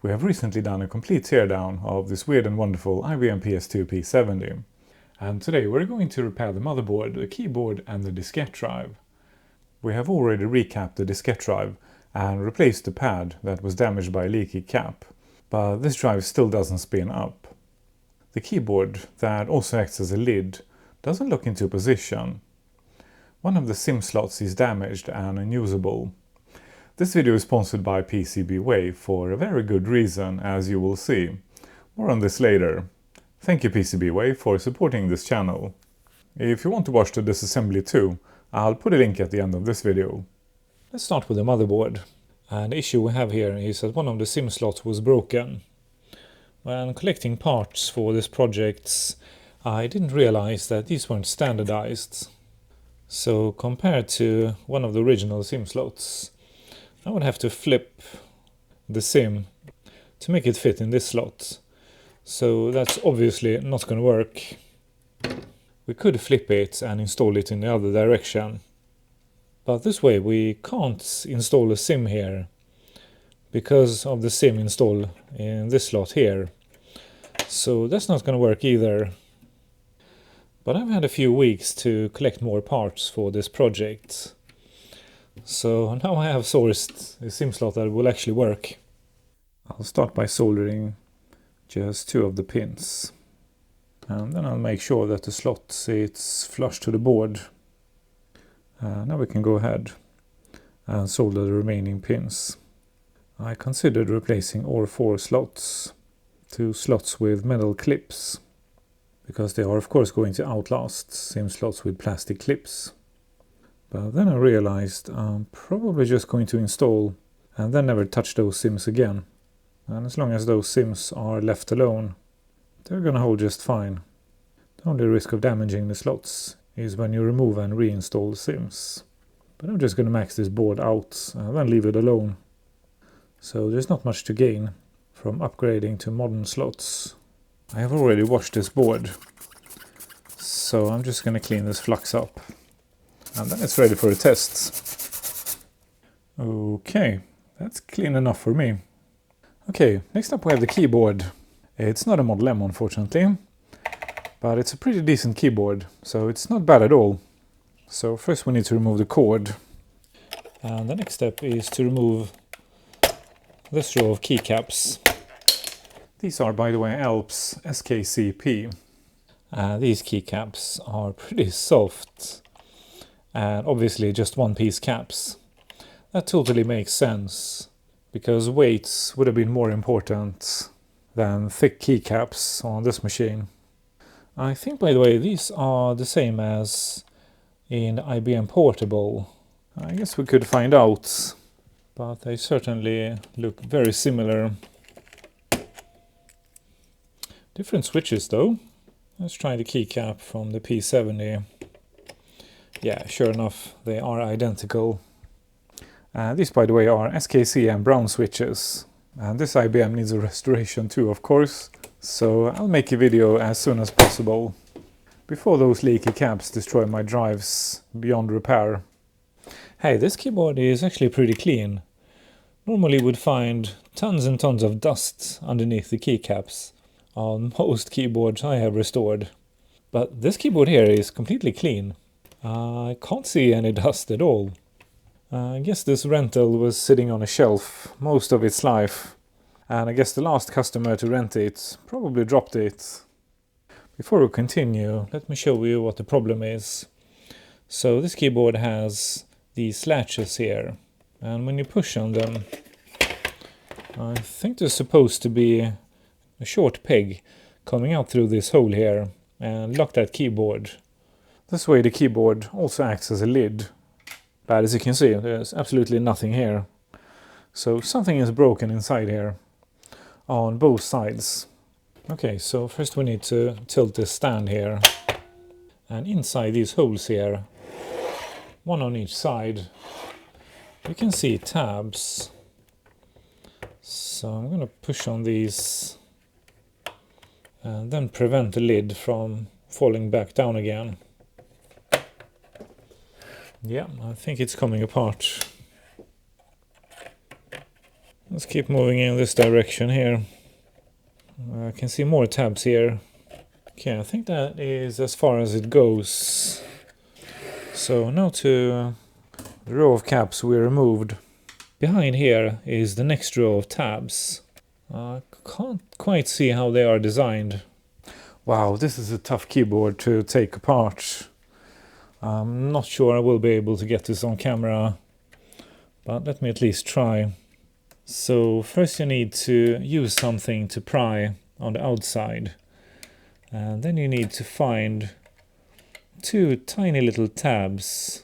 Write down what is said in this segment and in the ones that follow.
We have recently done a complete teardown of this weird and wonderful IBM PS2 P70. And today we're going to repair the motherboard, the keyboard and the diskette drive. We have already recapped the diskette drive and replaced the pad that was damaged by a leaky cap, but this drive still doesn't spin up. The keyboard, that also acts as a lid, doesn't look into position. One of the SIM slots is damaged and unusable. This video is sponsored by PCB for a very good reason, as you will see. More on this later. Thank you PCB for supporting this channel. If you want to watch the disassembly too, I'll put a link at the end of this video. Let's start with the motherboard. And the issue we have here is that one of the SIM slots was broken. When collecting parts for this project, I didn't realize that these weren't standardized. So compared to one of the original SIM slots, I would have to flip the SIM to make it fit in this slot. So that's obviously not going to work. We could flip it and install it in the other direction. But this way we can't install a SIM here because of the SIM installed in this slot here. So that's not going to work either. But I've had a few weeks to collect more parts for this project. So now I have sourced a SIM slot that will actually work. I'll start by soldering just two of the pins. And then I'll make sure that the slot sits flush to the board. Now we can go ahead and solder the remaining pins. I considered replacing all four slots to slots with metal clips, because they are of course going to outlast SIM slots with plastic clips. But then I realized I'm probably just going to install and then never touch those SIMs again. And as long as those SIMs are left alone, they're gonna hold just fine. The only risk of damaging the slots is when you remove and reinstall the SIMs. But I'm just gonna max this board out and then leave it alone. So there's not much to gain from upgrading to modern slots. I have already washed this board, so I'm just gonna clean this flux up. And then it's ready for a test. Okay, that's clean enough for me. Okay, next up we have the keyboard. It's not a Model M unfortunately, but it's a pretty decent keyboard, so it's not bad at all. So first we need to remove the cord. And the next step is to remove this row of keycaps. These are, by the way, Alps SKCP. These keycaps are pretty soft. And obviously just one-piece caps. That totally makes sense, because weights would have been more important than thick keycaps on this machine. I think, by the way, these are the same as in the IBM Portable. I guess we could find out, but they certainly look very similar. Different switches though. Let's try the keycap from the P70. Yeah, sure enough, they are identical. These, by the way, are SKC and brown switches. And this IBM needs a restoration too, of course. So I'll make a video as soon as possible, before those leaky caps destroy my drives beyond repair. Hey, this keyboard is actually pretty clean. Normally you would find tons and tons of dust underneath the keycaps on most keyboards I have restored. But this keyboard here is completely clean. I can't see any dust at all. I guess this rental was sitting on a shelf most of its life, and I guess the last customer to rent it probably dropped it. Before we continue, let me show you what the problem is. So this keyboard has these latches here, and when you push on them, I think there's supposed to be a short peg coming out through this hole here and lock that keyboard. This way the keyboard also acts as a lid. But as you can see, there's absolutely nothing here. So something is broken inside here, on both sides. Okay, so first we need to tilt this stand here. And inside these holes here, one on each side, you can see tabs. So I'm going to push on these and then prevent the lid from falling back down again. Yeah, I think it's coming apart. Let's keep moving in this direction here. I can see more tabs here. Okay, I think that is as far as it goes. So now to the row of caps we removed. Behind here is the next row of tabs. I can't quite see how they are designed. Wow, this is a tough keyboard to take apart. I'm not sure I will be able to get this on camera, but let me at least try. So first you need to use something to pry on the outside. And then you need to find two tiny little tabs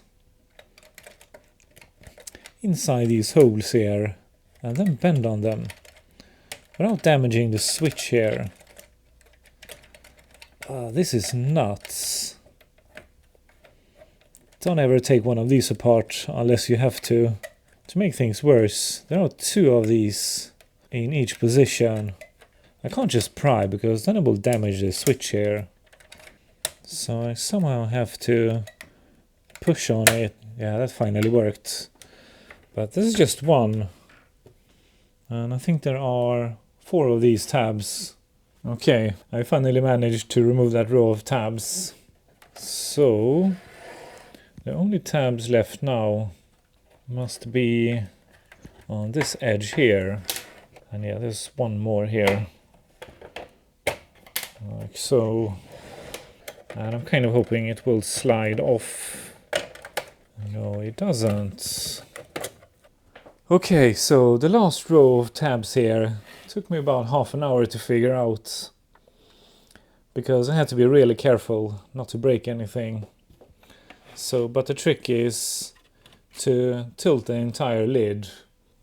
inside these holes here, and then bend on them without damaging the switch here. This is nuts. Don't ever take one of these apart unless you have to. To make things worse, there are two of these in each position. I can't just pry because then it will damage the switch here. So I somehow have to push on it. Yeah, that finally worked. But this is just one. And I think there are 4 of these tabs. Okay, I finally managed to remove that row of tabs. So the only tabs left now must be on this edge here. And yeah, there's one more here. Like so. And I'm kind of hoping it will slide off. No, it doesn't. Okay, so the last row of tabs here took me about half an hour to figure out, because I had to be really careful not to break anything. So, but the trick is to tilt the entire lid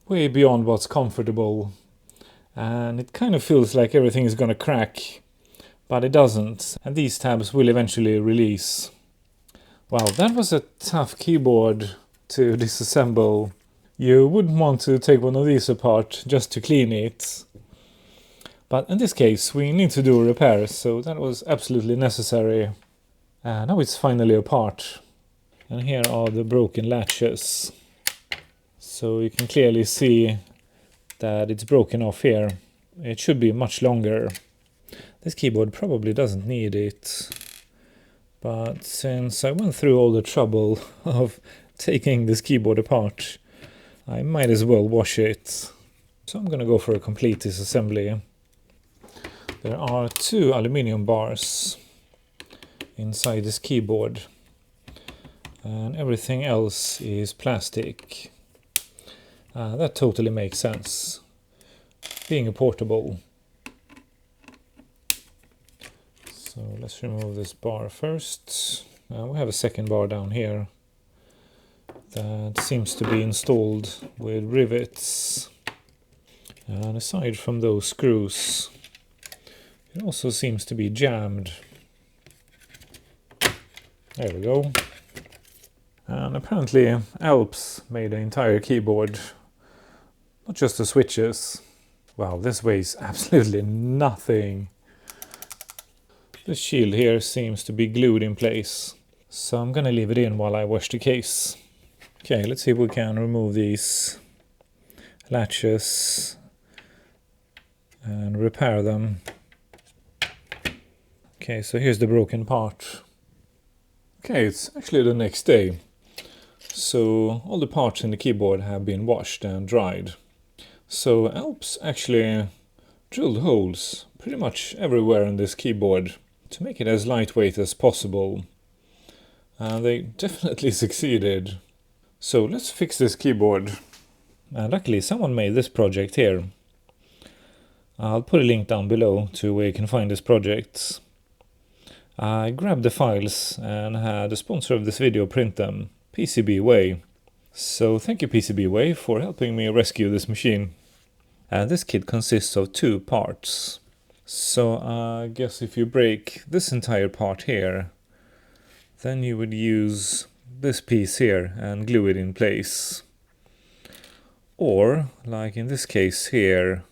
way beyond what's comfortable, and it kind of feels like everything is gonna crack, but it doesn't, and these tabs will eventually release. Wow, that was a tough keyboard to disassemble. You wouldn't want to take one of these apart just to clean it. But in this case we need to do a repair, so that was absolutely necessary. And now it's finally apart. And here are the broken latches. So you can clearly see that it's broken off here. It should be much longer. This keyboard probably doesn't need it. But since I went through all the trouble of taking this keyboard apart, I might as well wash it. So I'm gonna go for a complete disassembly. There are 2 aluminium bars inside this keyboard, and everything else is plastic. That totally makes sense, being a portable. So let's remove this bar first. We have a second bar down here that seems to be installed with rivets. And aside from those screws, it also seems to be jammed. There we go. And apparently Alps made the entire keyboard, not just the switches. Wow, this weighs absolutely nothing. This shield here seems to be glued in place, so I'm gonna leave it in while I wash the case. Okay, let's see if we can remove these latches and repair them. Okay, so here's the broken part. Okay, it's actually the next day. So all the parts in the keyboard have been washed and dried. So Alps actually drilled holes pretty much everywhere in this keyboard to make it as lightweight as possible. And they definitely succeeded. So let's fix this keyboard. And luckily someone made this project here. I'll put a link down below to where you can find this project. I grabbed the files and had the sponsor of this video print them, PCB So thank you PCB for helping me rescue this machine. And this kit consists of 2 parts. So I guess if you break this entire part here, then you would use this piece here and glue it in place. Or, like in this case here,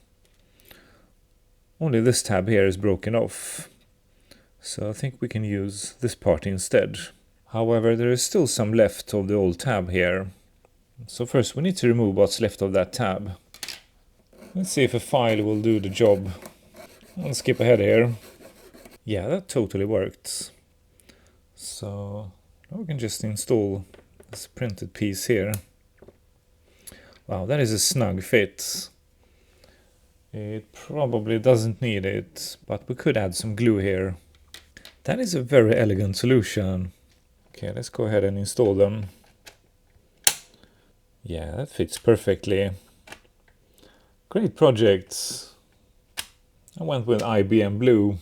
only this tab here is broken off. So I think we can use this part instead. However, there is still some left of the old tab here. So first we need to remove what's left of that tab. Let's see if a file will do the job. I'll skip ahead here. Yeah, that totally worked. So now we can just install this printed piece here. Wow, that is a snug fit. It probably doesn't need it, but we could add some glue here. That is a very elegant solution. Okay, let's go ahead and install them. Yeah, that fits perfectly. Great project. I went with IBM blue,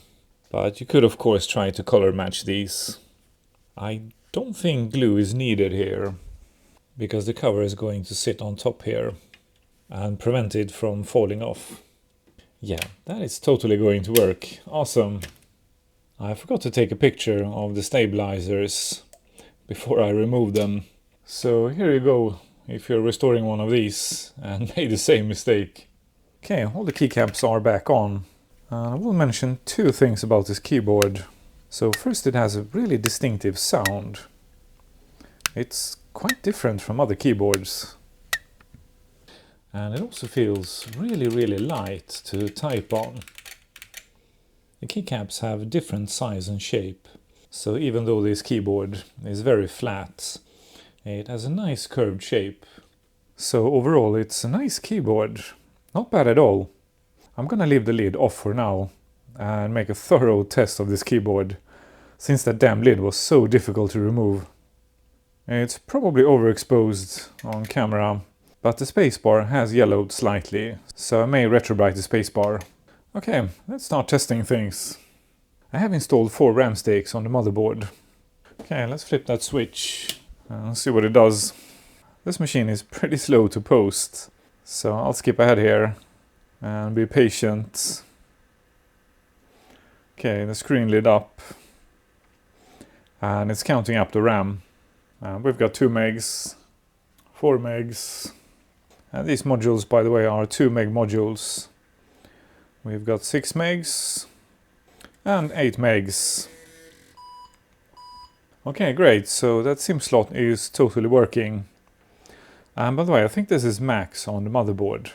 but you could of course try to color match these. I don't think glue is needed here, because the cover is going to sit on top here and prevent it from falling off. Yeah, that is totally going to work. Awesome. I forgot to take a picture of the stabilizers before I removed them. So here you go, if you're restoring one of these and made the same mistake. Okay, all the keycaps are back on. I will mention two things about this keyboard. So first, it has a really distinctive sound. It's quite different from other keyboards. And it also feels really light to type on. The keycaps have different size and shape. So even though this keyboard is very flat, it has a nice curved shape. So overall, it's a nice keyboard. Not bad at all. I'm gonna leave the lid off for now and make a thorough test of this keyboard, since that damn lid was so difficult to remove. It's probably overexposed on camera, but the spacebar has yellowed slightly, so I may retrobrite the spacebar. Okay, let's start testing things. I have installed 4 RAM sticks on the motherboard. Okay, let's flip that switch and see what it does. This machine is pretty slow to post, so I'll skip ahead here and be patient. Okay, the screen lit up and it's counting up the RAM. We've got 2 megs, 4 megs, and these modules, by the way, are 2 meg modules. We've got 6 megs and 8 megs. Okay, great, so that SIM slot is totally working. And by the way, I think this is max on the motherboard.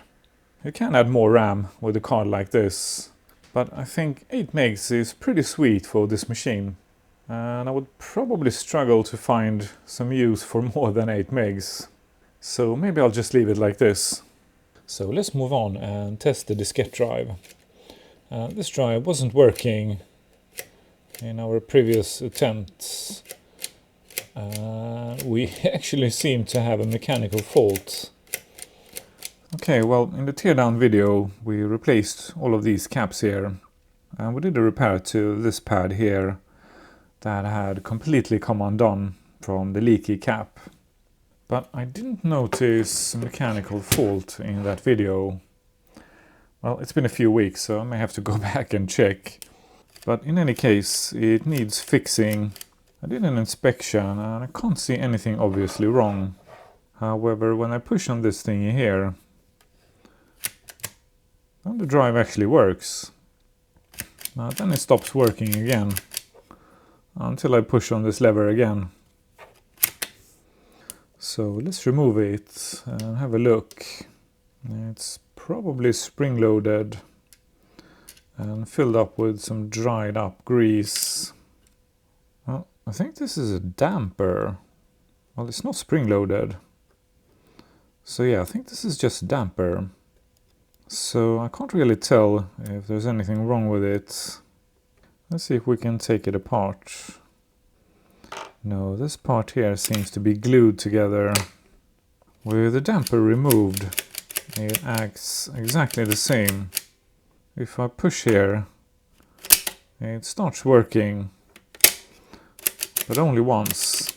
You can add more RAM with a card like this, but I think 8 megs is pretty sweet for this machine. And I would probably struggle to find some use for more than 8 megs. So maybe I'll just leave it like this. So let's move on and test the diskette drive. This drive wasn't working in our previous attempts. We actually seem to have a mechanical fault. Okay, well, in the teardown video we replaced all of these caps here, and we did a repair to this pad here that had completely come undone from the leaky cap. But I didn't notice a mechanical fault in that video. Well, it's been a few weeks, so I may have to go back and check. But in any case, it needs fixing. I did an inspection and I can't see anything obviously wrong. However, when I push on this thingy here, then the drive actually works. Now then it stops working again until I push on this lever again. So let's remove it and have a look. It's probably spring-loaded and filled up with some dried up grease. Well, I think this is a damper. Well, it's not spring-loaded. So yeah, I think this is just a damper. So I can't really tell if there's anything wrong with it. Let's see if we can take it apart. No, this part here seems to be glued together. With the damper removed, it acts exactly the same. If I push here, it starts working, but only once.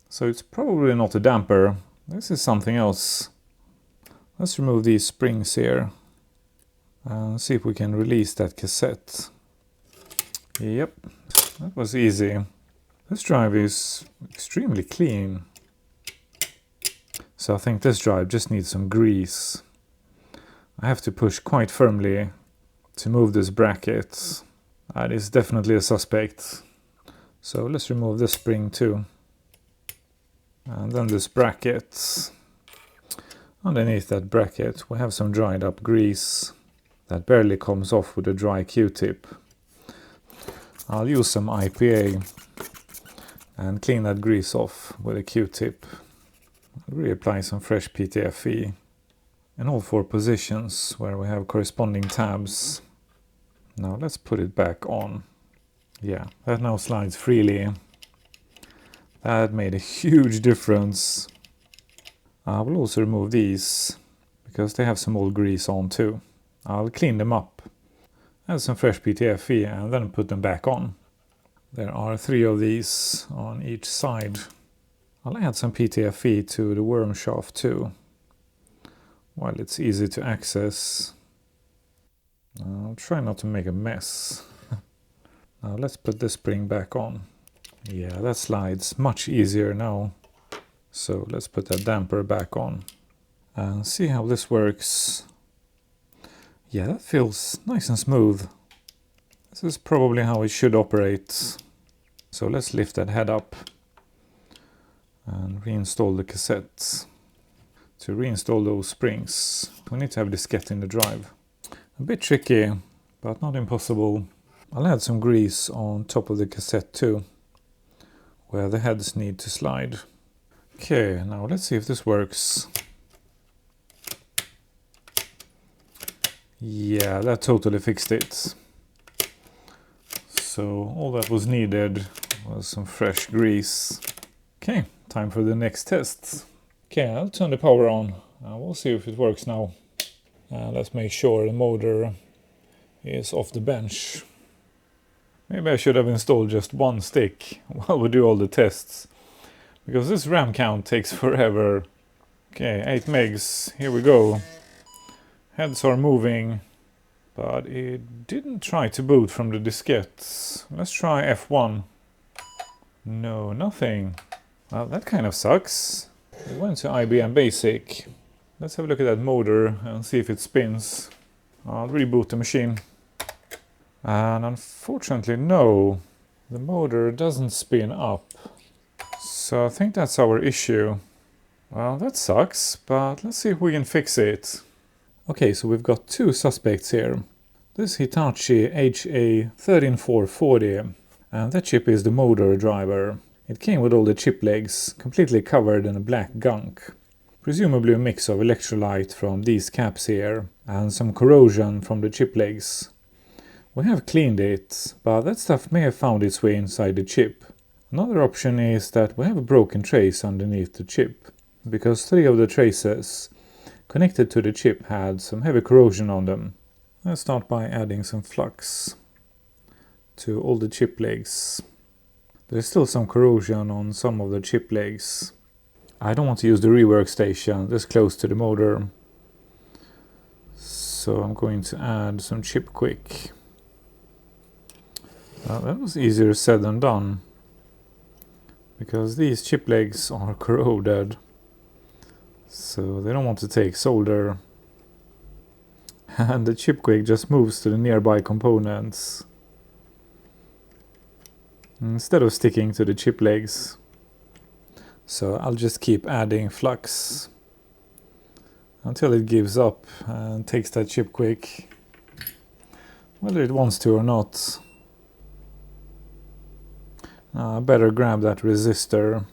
So it's probably not a damper. This is something else. Let's remove these springs here and see if we can release that cassette. Yep, that was easy. This drive is extremely clean. So I think this drive just needs some grease. I have to push quite firmly to move this bracket. That is definitely a suspect. So let's remove this spring too. And then this bracket. Underneath that bracket we have some dried up grease that barely comes off with a dry Q-tip. I'll use some IPA and clean that grease off with a Q-tip. Reapply some fresh PTFE in all 4 positions where we have corresponding tabs. Now let's put it back on. Yeah, that now slides freely. That made a huge difference. I will also remove these because they have some old grease on too. I'll clean them up, add some fresh PTFE and then put them back on. There are 3 of these on each side. I'll add some PTFE to the worm shaft too, while it's easy to access. I'll try not to make a mess. Now let's put this spring back on. Yeah, that slides much easier now. So let's put that damper back on and see how this works. Yeah, that feels nice and smooth. This is probably how it should operate. So let's lift that head up and reinstall the cassettes. To reinstall those springs, we need to have diskette in the drive. A bit tricky, but not impossible. I'll add some grease on top of the cassette too, where the heads need to slide. Okay, now let's see if this works. Yeah, that totally fixed it. So all that was needed was some fresh grease. Okay, time for the next test. Okay, I'll turn the power on and we'll see if it works now. Let's make sure the motor is off the bench. Maybe I should have installed just 1 stick while we do all the tests, because this RAM count takes forever. Okay, 8 megs, here we go. Heads are moving, but it didn't try to boot from the diskettes. Let's try F1. No, nothing. Well, that kind of sucks. We went to IBM Basic. Let's have a look at that motor and see if it spins. I'll reboot the machine. And unfortunately, no. The motor doesn't spin up. So I think that's our issue. Well, that sucks, but let's see if we can fix it. Okay, so we've got 2 suspects here. This Hitachi HA13440, and that chip is the motor driver. It came with all the chip legs, completely covered in a black gunk. Presumably a mix of electrolyte from these caps here, and some corrosion from the chip legs. We have cleaned it, but that stuff may have found its way inside the chip. Another option is that we have a broken trace underneath the chip, because 3 of the traces connected to the chip had some heavy corrosion on them. Let's start by adding some flux to all the chip legs. There's still some corrosion on some of the chip legs. I don't want to use the rework station this close to the motor, so I'm going to add some chip quick. That was easier said than done, because these chip legs are corroded, so they don't want to take solder, and the chip quick just moves to the nearby components instead of sticking to the chip legs. So I'll just keep adding flux until it gives up and takes that chip quick, whether it wants to or not. I better grab that resistor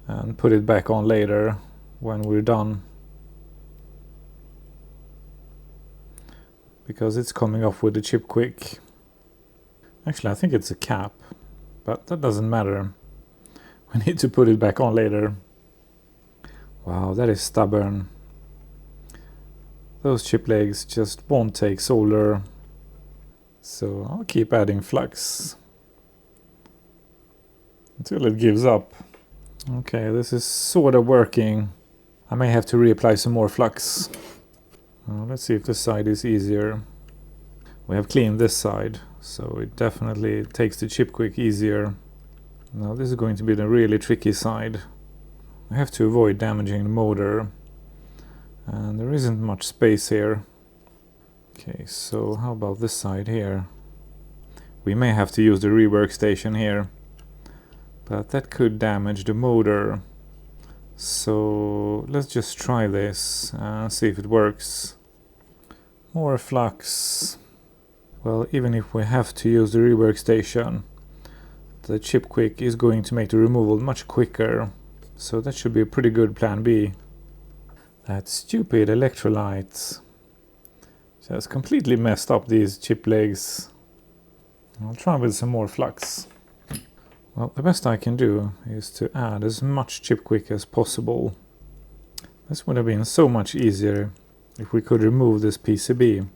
and put it back on later when we're done, because it's coming off with the chip quick. Actually, I think it's a cap, but that doesn't matter. We need to put it back on later. Wow, that is stubborn. Those chip legs just won't take solder, so I'll keep adding flux until it gives up. Okay, this is sort of working. I may have to reapply some more flux. Let's see if this side is easier. We have cleaned this side, so it definitely takes the chip quick easier. Now this is going to be the really tricky side. I have to avoid damaging the motor, and there isn't much space here. Okay, so how about this side here? We may have to use the rework station here, but that could damage the motor. So let's just try this and see if it works. More flux. Well, even if we have to use the rework station, the chip quick is going to make the removal much quicker. So that should be a pretty good plan B. That stupid electrolyte just completely messed up these chip legs. I'll try with some more flux. Well, the best I can do is to add as much chip quick as possible. This would have been so much easier if we could remove this PCB.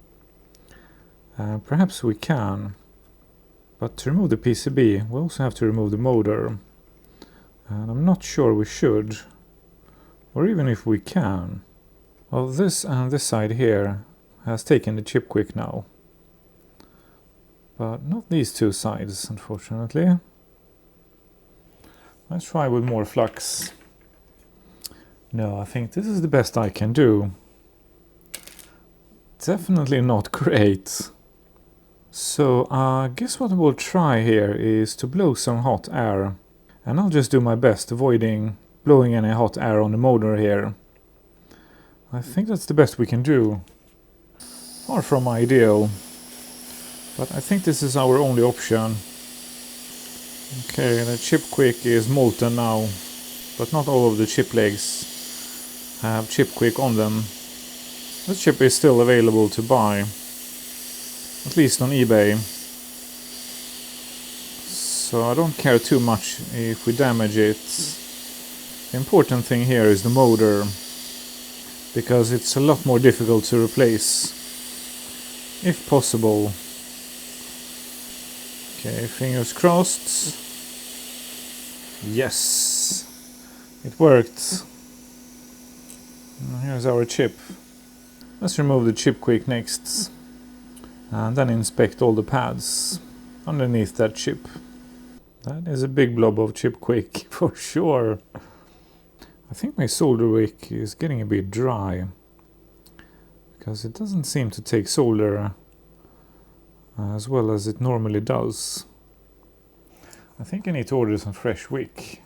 Perhaps we can, but to remove the PCB we also have to remove the motor. And I'm not sure we should, or even if we can. Well, this and this side here has taken the chip quick now. But not these two sides, unfortunately. Let's try with more flux. No, I think this is the best I can do. Definitely not great. So I guess what we'll try here is to blow some hot air. And I'll just do my best avoiding blowing any hot air on the motor here. I think that's the best we can do. Far from ideal. But I think this is our only option. Okay, the chip quick is molten now, but not all of the chip legs have chip quick on them. This chip is still available to buy, at least on eBay. So I don't care too much if we damage it. The important thing here is the motor, because it's a lot more difficult to replace, if possible. Okay, fingers crossed. Yes, it worked. Here's our chip. Let's remove the chip quick next, and then inspect all the pads underneath that chip. That is a big blob of chip quick for sure. I think my solder wick is getting a bit dry, because it doesn't seem to take solder as well as it normally does. I think I need to order some fresh wick.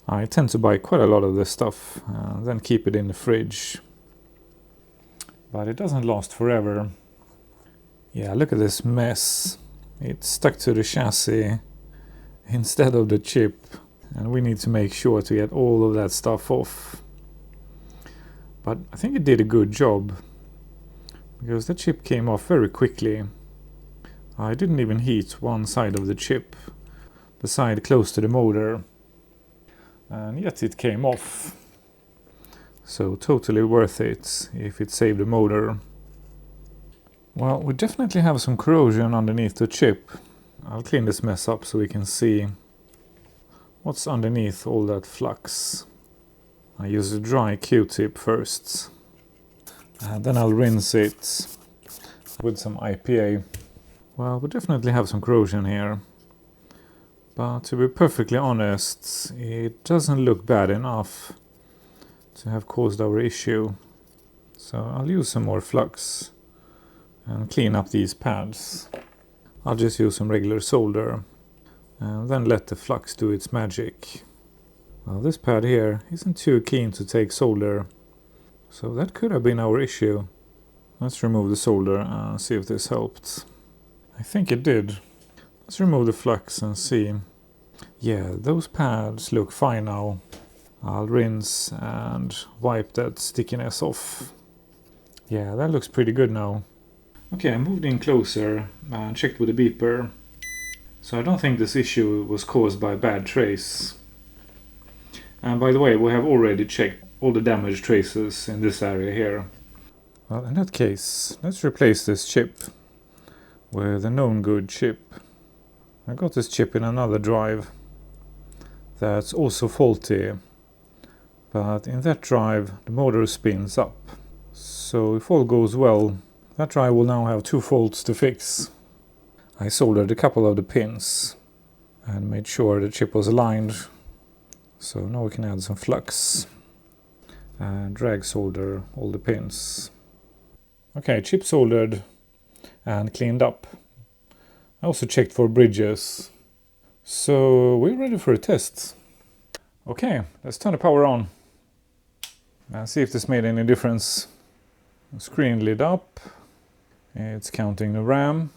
I tend to buy quite a lot of this stuff and then keep it in the fridge. But it doesn't last forever. Yeah, look at this mess. It's stuck to the chassis instead of the chip. And we need to make sure to get all of that stuff off. But I think it did a good job, because the chip came off very quickly. I didn't even heat one side of the chip, the side close to the motor, and yet it came off. So totally worth it if it saved the motor. Well, we definitely have some corrosion underneath the chip. I'll clean this mess up so we can see what's underneath all that flux. I use a dry Q-tip first, and then I'll rinse it with some IPA. Well, we definitely have some corrosion here, but to be perfectly honest, it doesn't look bad enough to have caused our issue. So I'll use some more flux and clean up these pads. I'll just use some regular solder and then let the flux do its magic. Well, this pad here isn't too keen to take solder, so that could have been our issue. Let's remove the solder and see if this helped. I think it did. Let's remove the flux and see. Yeah, those pads look fine now. I'll rinse and wipe that stickiness off. Yeah, that looks pretty good now. Okay, I moved in closer and checked with the beeper. So I don't think this issue was caused by bad trace. And by the way, we have already checked all the damage traces in this area here. Well, in that case, let's replace this chip with a known good chip. I got this chip in another drive that's also faulty, but in that drive the motor spins up. So if all goes well, that drive will now have 2 faults to fix. I soldered a couple of the pins and made sure the chip was aligned. So now we can add some flux and drag solder all the pins. Okay, chip soldered and cleaned up. I also checked for bridges. So we're ready for a test. Okay, let's turn the power on and see if this made any difference. The screen lit up. It's counting the RAM.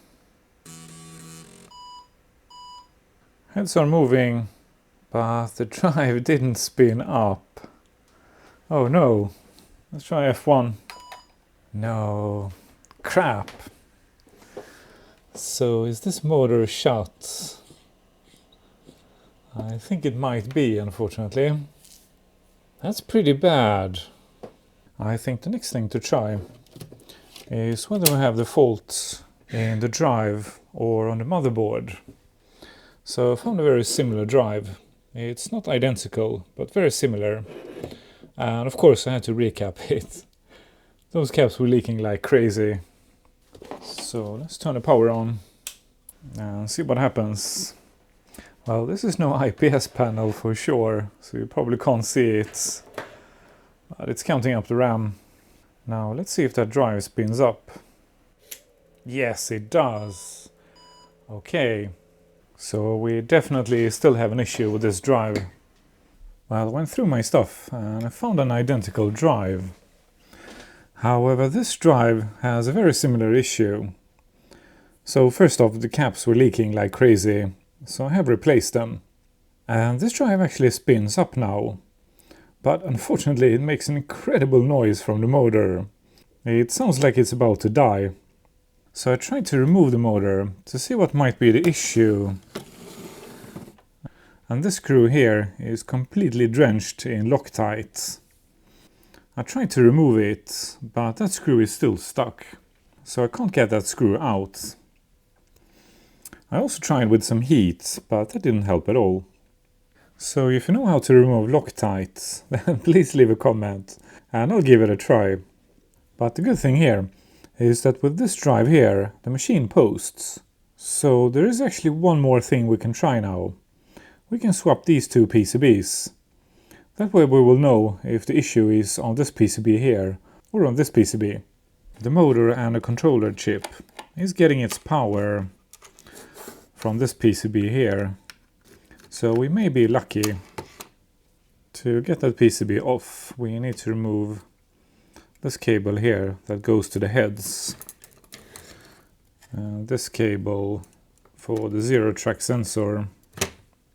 Heads are moving, but the drive didn't spin up. Oh no. Let's try F1. No. Crap. So is this motor shut? I think it might be, unfortunately. That's pretty bad. I think the next thing to try is whether we have the fault in the drive or on the motherboard. So I found a very similar drive. It's not identical, but very similar. And of course I had to recap it. Those caps were leaking like crazy. So let's turn the power on and see what happens. Well, this is no IPS panel for sure, so you probably can't see it. But it's counting up the RAM. Now let's see if that drive spins up. Yes, it does. Okay, so we definitely still have an issue with this drive. Well, I went through my stuff and I found an identical drive. However, this drive has a very similar issue. So first off, the caps were leaking like crazy, so I have replaced them. And this drive actually spins up now. But unfortunately it makes an incredible noise from the motor. It sounds like it's about to die. So I tried to remove the motor to see what might be the issue. And this screw here is completely drenched in Loctite. I tried to remove it, but that screw is still stuck. So I can't get that screw out. I also tried with some heat, but that didn't help at all. So if you know how to remove Loctite, then please leave a comment and I'll give it a try. But the good thing here is that with this drive here, the machine posts. So there is actually one more thing we can try now. We can swap these two PCBs. That way we will know if the issue is on this PCB here or on this PCB. The motor and the controller chip is getting its power from this PCB here. So we may be lucky. To get that PCB off, we need to remove this cable here that goes to the heads. And this cable for the zero track sensor.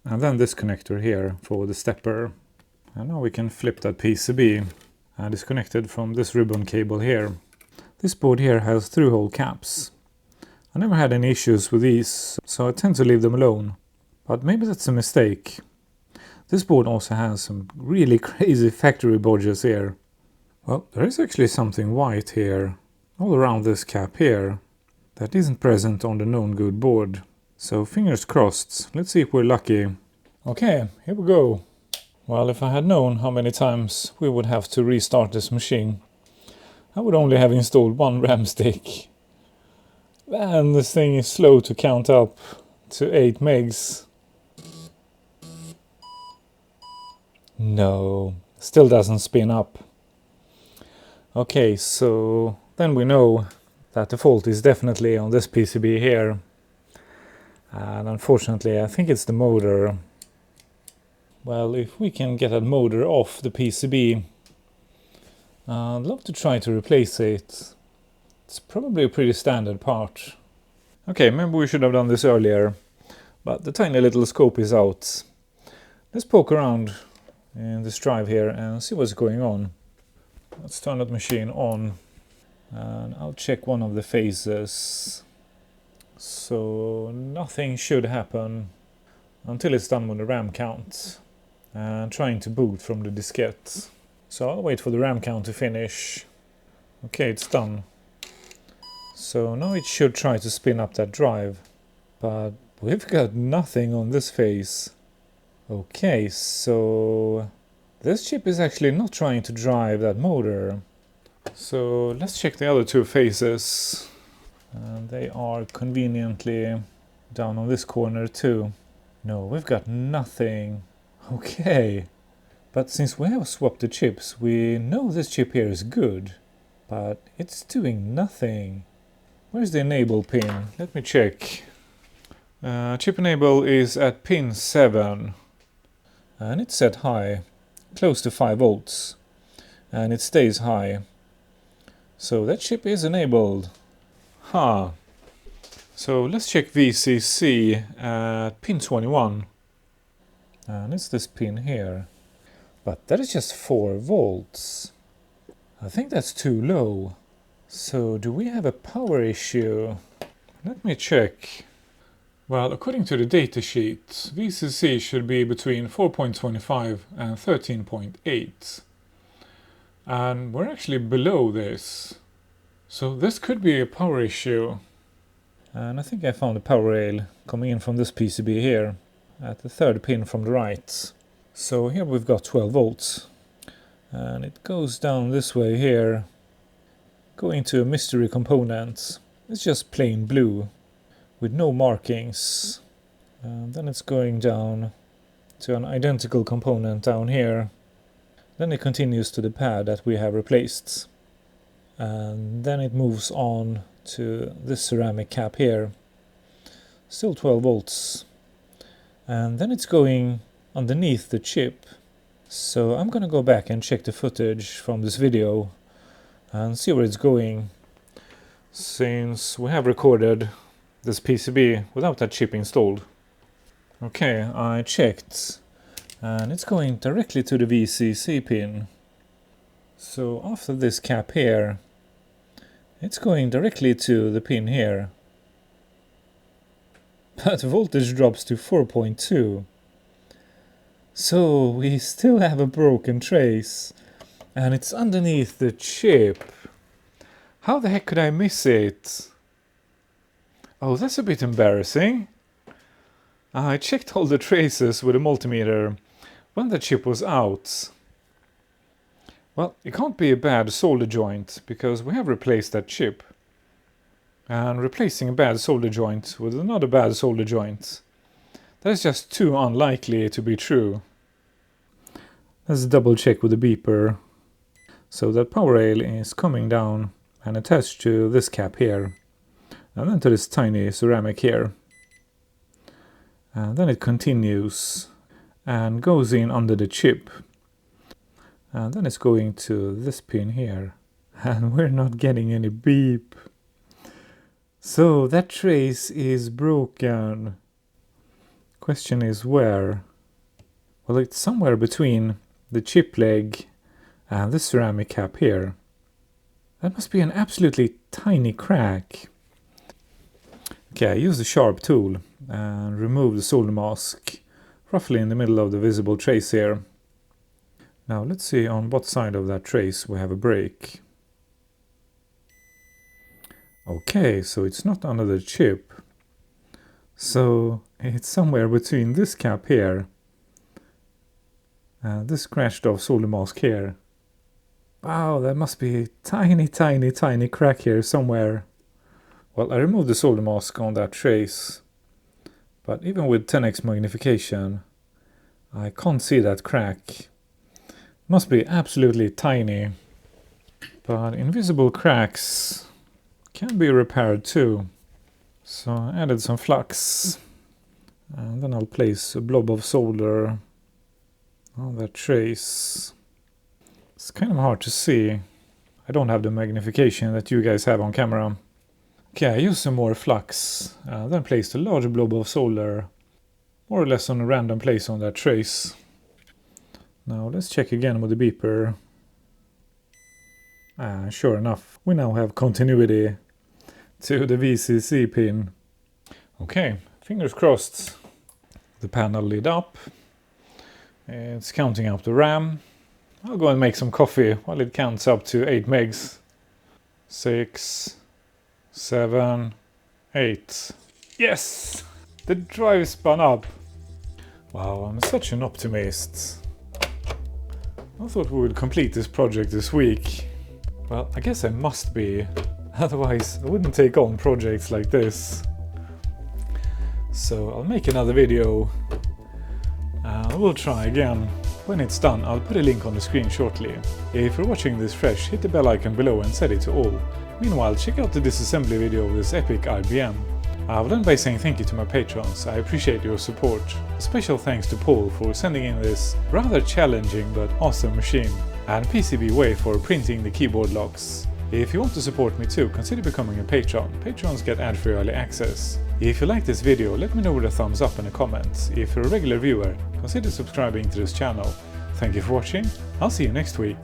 And then this connector here for the stepper. And now we can flip that PCB and it's connected from this ribbon cable here. This board here has through-hole caps. I never had any issues with these, so I tend to leave them alone. But maybe that's a mistake. This board also has some really crazy factory bodges here. Well, there is actually something white here, all around this cap here, that isn't present on the known good board. So fingers crossed, let's see if we're lucky. Okay, here we go. Well, if I had known how many times we would have to restart this machine, I would only have installed one RAM stick. And this thing is slow to count up to 8 megs. No, still doesn't spin up. Okay, so then we know that the fault is definitely on this PCB here. And unfortunately I think it's the motor. Well, if we can get that motor off the PCB, I'd love to try to replace it. It's probably a pretty standard part. Okay, maybe we should have done this earlier, but the tiny little scope is out. Let's poke around in this drive here and see what's going on. Let's turn that machine on and I'll check one of the phases. So nothing should happen until it's done with the RAM count and trying to boot from the diskette. So I'll wait for the RAM count to finish. Okay, it's done. So now it should try to spin up that drive, but we've got nothing on this phase. Okay, so this chip is actually not trying to drive that motor. So let's check the other two phases. And they are conveniently down on this corner too. No, we've got nothing. Okay, but since we have swapped the chips, we know this chip here is good, but it's doing nothing. Where's the enable pin? Let me check. Chip enable is at pin 7. and it's set high, close to 5 volts, and it stays high. So that chip is enabled. So let's check VCC at pin 21. And it's this pin here. But that is just 4 volts. I think that's too low. So do we have a power issue? Let me check. Well, according to the datasheet, VCC should be between 4.25 and 13.8. And we're actually below this. So this could be a power issue. And I think I found a power rail coming in from this PCB here, at the 3rd pin from the right. So here we've got 12 volts. And it goes down this way here, going to a mystery component. It's just plain blue, with no markings. And then it's going down to an identical component down here. Then it continues to the pad that we have replaced. And then it moves on to this ceramic cap here. Still 12 volts. And then it's going underneath the chip. So I'm gonna go back and check the footage from this video and see where it's going, since we have recorded this PCB without that chip installed. Okay, I checked, and it's going directly to the VCC pin. So after this cap here, it's going directly to the pin here. But voltage drops to 4.2. So we still have a broken trace, and it's underneath the chip. How the heck could I miss it? Oh, that's a bit embarrassing. I checked all the traces with a multimeter when the chip was out. Well, it can't be a bad solder joint, because we have replaced that chip. And replacing a bad solder joint with another bad solder joint, that is just too unlikely to be true. Let's double check with the beeper. So that power rail is coming down and attached to this cap here, and then to this tiny ceramic here. And then it continues and goes in under the chip. And then it's going to this pin here. And we're not getting any beep. So that trace is broken. Question is where? Well, it's somewhere between the chip leg and the ceramic cap here. That must be an absolutely tiny crack. Okay, I used a sharp tool and removed the solder mask roughly in the middle of the visible trace here. Now let's see on what side of that trace we have a break. Okay, so it's not under the chip. So it's somewhere between this cap here and this scratched off solder mask here. Wow, that must be a tiny, tiny, tiny crack here somewhere. Well, I removed the solder mask on that trace, but even with 10x magnification, I can't see that crack. Must be absolutely tiny. But invisible cracks can be repaired too. So I added some flux, and then I'll place a blob of solder on that trace. It's kind of hard to see. I don't have the magnification that you guys have on camera. Okay, I used some more flux, then placed a large blob of solder more or less on a random place on that trace. Now let's check again with the beeper. Sure enough, we now have continuity to the VCC pin. Okay, fingers crossed. The panel lit up. It's counting up the RAM. I'll go and make some coffee while it counts up to 8 megs. 6, 7, 8. Yes! The drive spun up. Wow, I'm such an optimist. I thought we would complete this project this week. Well, I guess I must be. Otherwise, I wouldn't take on projects like this. So I'll make another video. We'll try again. When it's done, I'll put a link on the screen shortly. If you're watching this fresh, hit the bell icon below and set it to all. Meanwhile, check out the disassembly video of this epic IBM. I will end by saying thank you to my patrons. I appreciate your support. A special thanks to Paul for sending in this rather challenging but awesome machine, and PCB for printing the keyboard locks. If you want to support me too, consider becoming a patron. Patrons get ad-free early access. If you like this video, let me know with a thumbs up and a comment. If you're a regular viewer, consider subscribing to this channel. Thank you for watching. I'll see you next week.